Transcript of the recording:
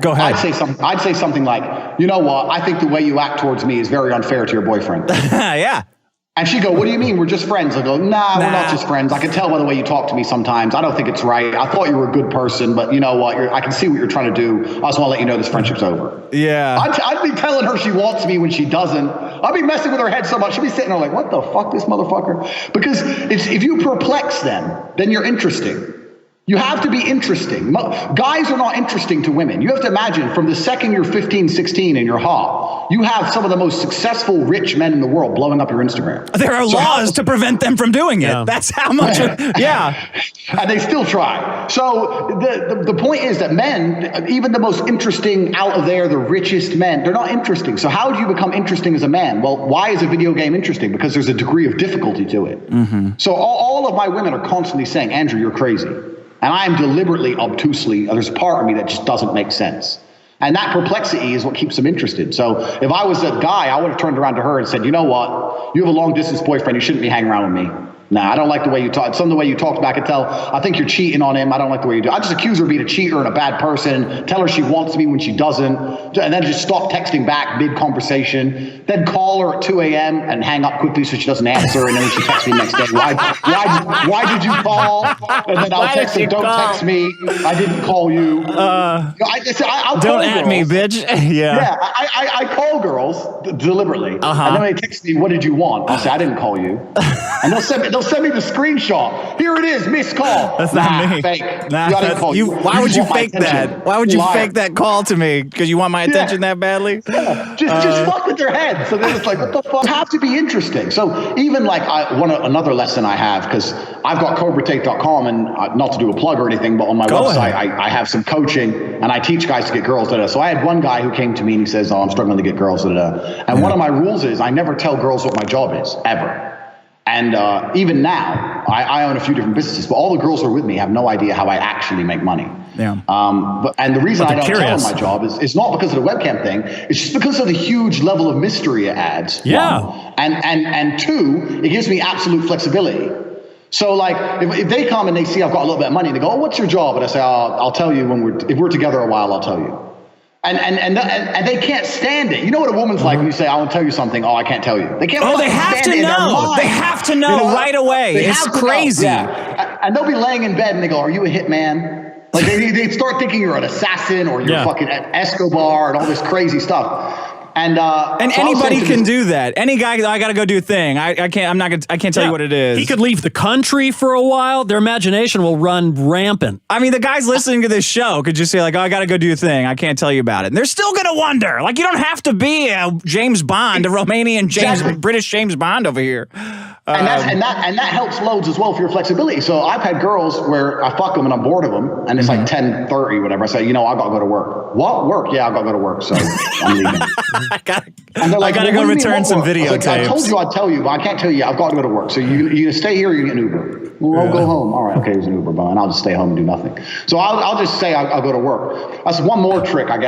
Go ahead. I'd say something like, you know what? I think the way you act towards me is very unfair to your boyfriend. Yeah. And she'd go, what do you mean? We're just friends. I go, nah, we're not just friends. I can tell by the way you talk to me sometimes. I don't think it's right. I thought you were a good person, but you know what? I can see what you're trying to do. I just want to let you know this friendship's over. Yeah. I'd be telling her she wants me when she doesn't. I'd be messing with her head so much. She'd be sitting there like, what the fuck, this motherfucker? Because if you perplex them, then you're interesting. You have to be interesting. Guys are not interesting to women. You have to imagine from the second you're 15, 16 and you're hot, you have some of the most successful rich men in the world blowing up your Instagram. There are laws to prevent them from doing it. Yeah. That's how much, And they still try. So the point is that men, even the most interesting out of there, the richest men, they're not interesting. So how do you become interesting as a man? Well, why is a video game interesting? Because there's a degree of difficulty to it. Mm-hmm. So all of my women are constantly saying, Andrew, you're crazy. And I'm deliberately, obtusely, there's a part of me that just doesn't make sense. And that perplexity is what keeps them interested. So if I was a guy, I would have turned around to her and said, you know what? You have a long distance boyfriend. You shouldn't be hanging around with me. Nah, I don't like the way you talk. Some of the way you talk back, I can tell. I think you're cheating on him. I don't like the way you do. I just accuse her of being a cheater and a bad person. Tell her she wants me when she doesn't. And then just stop texting back mid-conversation. Then call her at 2 a.m. and hang up quickly so she doesn't answer. And then she texts me next day. Why did you call? And then I'll text her, don't text me. I didn't call you. I'll don't at me, bitch. Yeah, I call girls deliberately. And then they text me, what did you want? I'll say, I didn't call you. And they'll send me the screenshot. Here it is, missed call. That's not me. Fake. Why would you fake that? Why would you fake that call to me? Because you want my attention that badly? Yeah. Just fuck with their head. So they're just like, what the fuck? You have to be interesting. So even like another lesson I have, because I've got CobraTake.com, and not to do a plug or anything, but on my website, I have some coaching, and I teach guys to get girls. So I had one guy who came to me and he says, I'm struggling to get girls. And one of my rules is I never tell girls what my job is, ever. And even now, I own a few different businesses, but all the girls who are with me have no idea how I actually make money. Yeah. And the reason I don't tell them my job is not because of the webcam thing. It's just because of the huge level of mystery it adds. Yeah. One. And two, it gives me absolute flexibility. So like if they come and they see I've got a little bit of money and they go, oh, what's your job? And I say, I'll tell you if we're together a while, I'll tell you. And they can't stand it. You know what a woman's like when you say, I want to tell you something. Oh, I can't tell you. They can't. Oh, they have to know. They have to know right away. It's crazy. Yeah. And they'll be laying in bed and they go, are you a hitman? Like they start thinking you're an assassin or you're fucking Escobar and all this crazy stuff. And so anybody can do that. Any guy, I got to go do a thing. I can't tell you what it is. He could leave the country for a while. Their imagination will run rampant. I mean, the guys listening to this show could just say like, oh, I got to go do a thing. I can't tell you about it. And they're still going to wonder. Like, you don't have to be a James Bond, a Romanian British James Bond over here. And that helps loads as well for your flexibility. So I've had girls where I fuck them and I'm bored of them, and it's like 10:30, whatever. I say, I got to go to work. What work? Yeah, I got to go to work. So I'm leaving. I gotta go return some videotapes. I told you I'd tell you, but I can't tell you. I've got to go to work. So you stay here or you get an Uber. Well, I'll go home. All right, okay, there's an Uber, and I'll just stay home and do nothing. So I'll just say I'll go to work. That's one more trick, I guess.